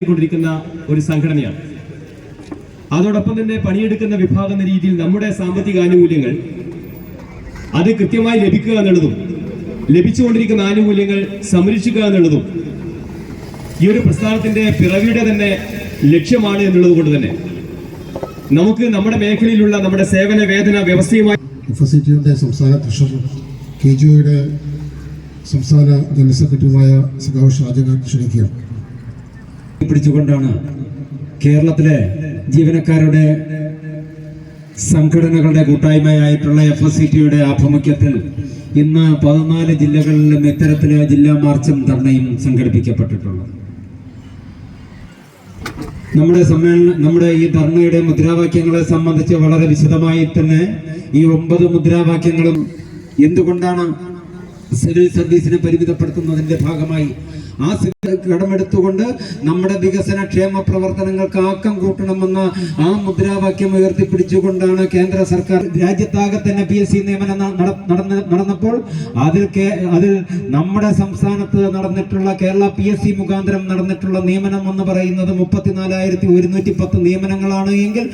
കൊണ്ടിരിക്കുന്ന ഒരു സംഘടനയാണ്. അതോടൊപ്പം തന്നെ പണിയെടുക്കുന്ന വിഭാഗം എന്ന രീതിയിൽ നമ്മുടെ സാമ്പത്തിക ആനുകൂല്യങ്ങൾ അത് കൃത്യമായി ലഭിക്കുക എന്നുള്ളതും ലഭിച്ചുകൊണ്ടിരിക്കുന്ന ആനുകൂല്യങ്ങൾ സംരക്ഷിക്കുക എന്നുള്ളതും ഈ ഒരു പ്രസ്ഥാനത്തിന്റെ പിറവിയുടെ തന്നെ ലക്ഷ്യമാണ് എന്നുള്ളത് കൊണ്ട് തന്നെ നമുക്ക് നമ്മുടെ മേഖലയിലുള്ള നമ്മുടെ സേവന വേതന വ്യവസ്ഥയുമായി FSCTയുടെ സംസ്ഥാന ട്രഷറർ KGOയുടെ സംസ്ഥാന ജനറൽ സെക്രട്ടറിയുമായ സഖാവ് ഷാജഹാൻ ക്ഷണിക്കുകയാണ്. പിടിച്ചുകൊണ്ടാണ് കേരളത്തിലെ ജീവനക്കാരുടെ സംഘടനകളുടെ കൂട്ടായ്മയായിട്ടുള്ള FSCTയുടെ ആഭിമുഖ്യത്തിൽ ഇന്ന് 14 ജില്ലകളിലും ഇത്തരത്തിലെ ജില്ലാ മാർച്ചും ധർണയും സംഘടിപ്പിക്കപ്പെട്ടിട്ടുള്ളത്. നമ്മുടെ ഈ ധർണയുടെ മുദ്രാവാക്യങ്ങളെ സംബന്ധിച്ച് വളരെ വിശദമായി തന്നെ ഈ 9 മുദ്രാവാക്യങ്ങളും എന്തുകൊണ്ടാണ് സിവിൽ സർവീസിനെ പരിമിതപ്പെടുത്തുന്നതിന്റെ ഭാഗമായി ആ കടമെടുത്തുകൊണ്ട് നമ്മുടെ വികസന ക്ഷേമ പ്രവർത്തനങ്ങൾക്ക് ആക്കം കൂട്ടണമെന്ന ആ മുദ്രാവാക്യം ഉയർത്തിപ്പിടിച്ചുകൊണ്ടാണ് കേന്ദ്ര സർക്കാർ രാജ്യത്താകെ തന്നെ PSC നിയമനം നടന്നപ്പോൾ അതിൽ നമ്മുടെ സംസ്ഥാനത്ത് നടന്നിട്ടുള്ള കേരള PSC മുഖാന്തരം നടന്നിട്ടുള്ള നിയമനം എന്ന് പറയുന്നത് 34,110 നിയമനങ്ങളാണ് എങ്കിൽ